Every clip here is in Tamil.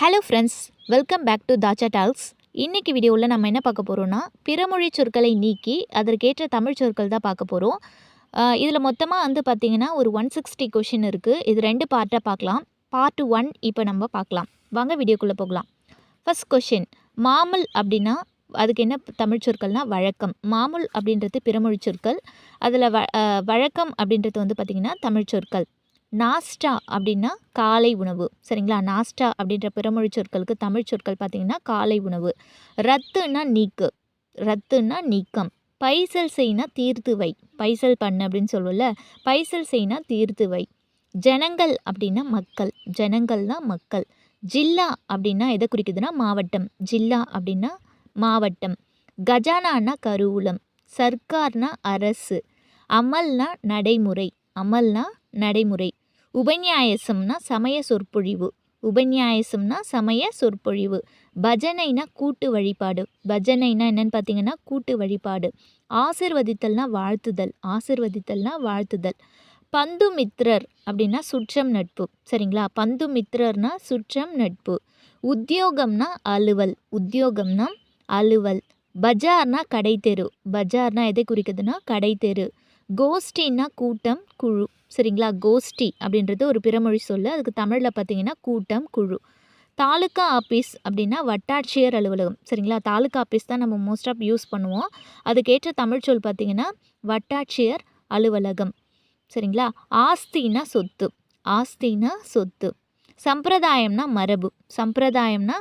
Hello friends, welcome back to Thacha talks. இன்றைக்கி வீடியோவில் நம்ம என்ன பார்க்க போகிறோன்னா, பிறமொழி சொற்களை நீக்கி அதற்கேற்ற தமிழ் சொற்கள் தான் பார்க்க போகிறோம். இதில் மொத்தமாக பார்த்திங்கன்னா ஒரு 160 கொஷின் இருக்குது. இது 2 பார்ட்டாக பார்க்கலாம். பார்ட் 1 இப்போ நம்ம பார்க்கலாம். வாங்க வீடியோக்குள்ளே போகலாம். ஃபர்ஸ்ட் கொஷின், மாமூல் அப்படின்னா அதுக்கு என்ன தமிழ் சொற்கள்னால் வழக்கம். மாமூல் அப்படின்றது பிறமொழி சொற்கள். அதில் வழக்கம் அப்படின்றது பார்த்திங்கன்னா தமிழ் சொற்கள். நாஸ்டா அப்படின்னா காலை உணவு. சரிங்களா? நாஸ்டா அப்படின்ற பிறமொழி சொற்களுக்கு தமிழ் சொற்கள் பார்த்திங்கன்னா காலை உணவு. ரத்துன்னா நீக்கு, ரத்துன்னா நீக்கம். பைசல் செய்னா தீர்த்து வை, பைசல் பண்ணு அப்படின்னு சொல்லுவோம்ல, பைசல் செய்னா தீர்த்து வை. ஜனங்கள் அப்படின்னா மக்கள், ஜனங்கள்னா மக்கள். ஜில்லா அப்படின்னா எதை குறிக்குதுன்னா மாவட்டம், ஜில்லா அப்படின்னா மாவட்டம். கஜானான்னா கருவூலம், சர்க்கார்னா அரசு. அமல்னா நடைமுறை, அமல்னா நடைமுறை. உபநியாயசம்னா சமய சொற்பொழிவு, உபநியாயசம்னா சமய சொற்பொழிவு. பஜனைனா கூட்டு வழிபாடு, பஜனைனா என்னென்னு பார்த்தீங்கன்னா கூட்டு வழிபாடு. ஆசிர்வதித்தல்னா வாழ்த்துதல், ஆசிர்வதித்தல்னா வாழ்த்துதல். பந்துமித்ரர் அப்படின்னா சுற்றம் நட்பு. சரிங்களா? பந்துமித்ரர்னா சுற்றம் நட்பு. உத்தியோகம்னா அலுவல், உத்தியோகம்னா அலுவல். பஜார்னா கடை தெரு, பஜார்னா எதை குறிக்குதுன்னா கடை தெரு. கோஷ்டின்னா கூட்டம் குழு. சரிங்களா? கோஷ்டி அப்படின்றது ஒரு பிறமொழி சொல்லு, அதுக்கு தமிழில் பார்த்தீங்கன்னா கூட்டம் குழு. தாலுக்கா ஆஃபீஸ் அப்படின்னா வட்டாட்சியர் அலுவலகம். சரிங்களா? தாலுக்கா ஆஃபீஸ் தான் நம்ம மோஸ்ட் ஆஃப் யூஸ் பண்ணுவோம். அதுக்கேற்ற தமிழ் சொல் பார்த்திங்கன்னா வட்டாட்சியர் அலுவலகம். சரிங்களா? ஆஸ்தினா சொத்து, ஆஸ்தினா சொத்து. சம்பிரதாயம்னா மரபு, சம்பிரதாயம்னா.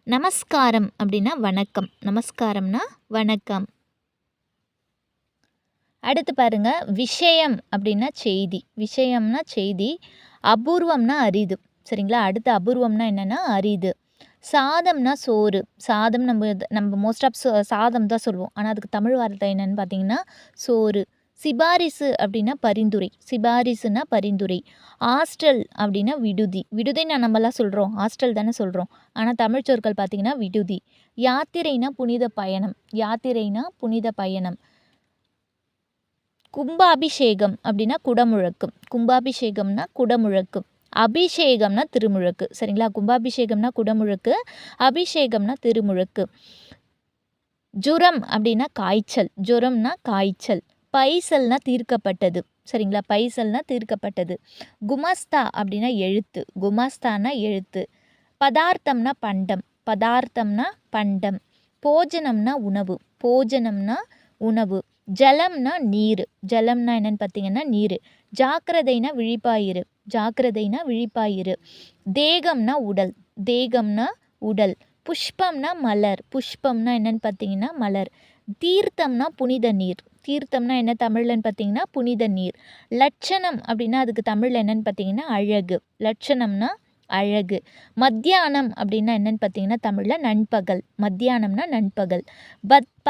நமஸ்காரம் அப்படின்னா வணக்கம், நமஸ்காரம்னா வணக்கம். அடுத்து பாருங்க, விஷயம் அப்படின்னா செய்தி, விஷயம்னா செய்தி. அபூர்வம்னா அரிது. சரிங்களா? அடுத்து அபூர்வம்னா என்னென்னா அரிது. சாதம்னா சோறு, சாதம் நம்ம மோஸ்ட் ஆஃப் சாதம் தான் சொல்லுவோம், ஆனால் அதுக்கு தமிழ் வார்த்தை என்னென்னு பார்த்தீங்கன்னா சோறு. சிபாரிசு அப்படின்னா பரிந்துரை, சிபாரிசுனா பரிந்துரை. ஹாஸ்டல் அப்படின்னா விடுதி, விடுதி நம்மளாம் சொல்கிறோம், ஹாஸ்டல் தானே சொல்கிறோம், ஆனால் தமிழ் சொற்கள் பார்த்திங்கன்னா விடுதி. யாத்திரைனா புனித பயணம், யாத்திரைனா புனித பயணம். கும்பாபிஷேகம் அப்படின்னா குடமுழக்கு, கும்பாபிஷேகம்னா குடமுழக்கு. அபிஷேகம்னா திருமுழக்கு. சரிங்களா? கும்பாபிஷேகம்னா குடமுழக்கு, அபிஷேகம்னா திருமுழக்கு. ஜுரம் அப்படின்னா காய்ச்சல், ஜுரம்னா காய்ச்சல். பைசல்னா தீர்க்கப்பட்டது. சரிங்களா? பைசல்னா தீர்க்கப்பட்டது. குமஸ்தா அப்படின்னா எழுத்து, குமஸ்தானா எழுத்து. பதார்த்தம்னா பண்டம், பதார்த்தம்னா பண்டம். போஜனம்னா உணவு, போஜனம்னா உணவு. ஜலம்னா நீர், ஜலம்னா என்னென்னு பார்த்தீங்கன்னா நீர். ஜாக்கிரதைனா விழிப்பாயிரு, ஜாக்கிரதைனா விழிப்பாயிரு. தேகம்னா உடல், தேகம்னா உடல். புஷ்பம்னா மலர், புஷ்பம்னா என்னென்னு பார்த்தீங்கன்னா மலர். தீர்த்தம்னா புனித நீர், தீர்த்தம்னா என்ன தமிழ்லன்னு பார்த்தீங்கன்னா புனித நீர். லட்சணம் அப்படின்னா அதுக்கு தமிழில் என்னென்னு பார்த்தீங்கன்னா அழகு, லட்சணம்னா அழகு. மத்தியானம் அப்படின்னா என்னென்னு பார்த்தீங்கன்னா தமிழில் நண்பகல், மத்தியானம்னா நண்பகல்.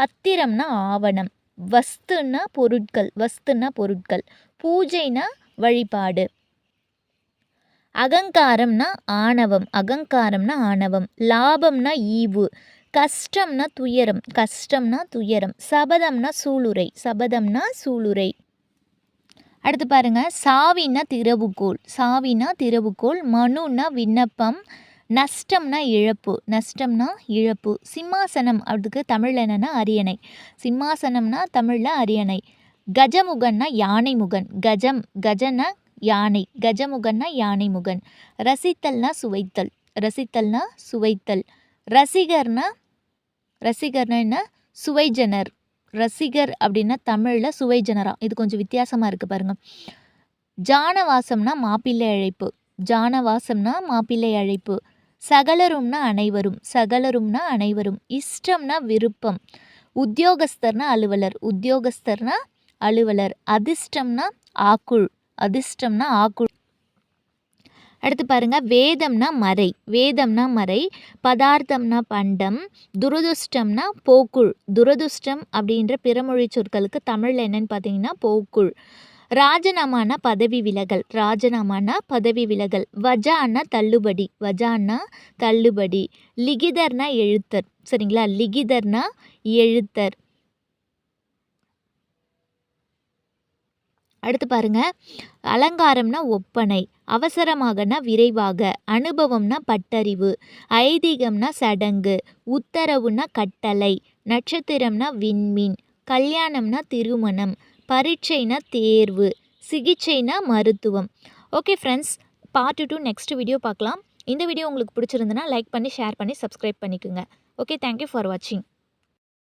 பத்திரம்னா ஆவணம். வஸ்துன்னா பொருட்கள், வஸ்துன்னா பொருட்கள். பூஜைனா வழிபாடு. அகங்காரம்னா ஆணவம், அகங்காரம்னா ஆணவம். லாபம்னா ஈவு. கஷ்டம்னா துயரம், கஷ்டம்னா துயரம். சபதம்னா சூளுரை, சபதம்னா சூளுரை. அடுத்து பாருங்க, சாவின்னா திறவுகோல், சாவினா திறவுகோல். மனுன்னா விண்ணப்பம். நஷ்டம்னா இழப்பு, நஷ்டம்னா இழப்பு. சிம்மாசனம் அதுக்கு தமிழில் என்னென்னா அரியணை, சிம்மாசனம்னா தமிழில் அரியணை. கஜமுகன்னா யானை முகன், கஜம் கஜன்னா யானை, கஜமுகன்னா யானை முகன். ரசித்தல்னா சுவைத்தல், ரசித்தல்னா சுவைத்தல். ரசிகர்னா, ரசிகர்னா என்ன சுவைஜனர், ரசிகர் அப்படின்னா தமிழில் சுவைஜனரா, இது கொஞ்சம் வித்தியாசமாக இருக்குது பாருங்கள். ஜானவாசம்னா மாப்பிள்ளை அழைப்பு, ஜானவாசம்னா மாப்பிள்ளை அழைப்பு. சகலரும்னா அனைவரும், சகலரும்னா அனைவரும். இஷ்டம்னா விருப்பம். உத்தியோகஸ்தர்னா அலுவலர், உத்தியோகஸ்தர்னா அலுவலர். அதிர்ஷ்டம்னா ஆக்குள், அதிர்ஷ்டம்னா ஆக்குள். அடுத்து பாருங்க, வேதம்னா மறை, வேதம்னா மறை. பதார்த்தம்னா பண்டம். துரதுஷ்டம்னா போக்குள், துரதுஷ்டம் அப்படின்ற பிறமொழி சொற்களுக்கு தமிழில் என்னென்னு பார்த்தீங்கன்னா போக்குள். ராஜினாமானா பதவி விலகல், ராஜினாமானா பதவி விலகல். வஜான்னா தள்ளுபடி, வஜான்னா தள்ளுபடி. லிகிதர்னா எழுத்தர். சரிங்களா? லிகிதர்னா எழுத்தர். அடுத்து பாருங்க, அலங்காரம்னா ஒப்பனை, அவசரமாகனா விரைவாக, அனுபவம்னா பட்டறிவு, ஐதீகம்னா சடங்கு, உத்தரவுனா கட்டளை, நட்சத்திரம்னா விண்மீன், கல்யாணம்னா திருமணம், பரீட்சைனா தேர்வு, சிகிச்சைனா மருத்துவம். Okay friends, part 2 next video பார்க்கலாம். இந்த வீடியோ உங்களுக்கு பிடிச்சிருந்தனா லைக் பண்ணி, ஷேர் பண்ணி, சப்ஸ்கிரைப் பண்ணிக்கோங்க. ஓகே, தேங்க்யூ ஃபார் வாட்சிங்.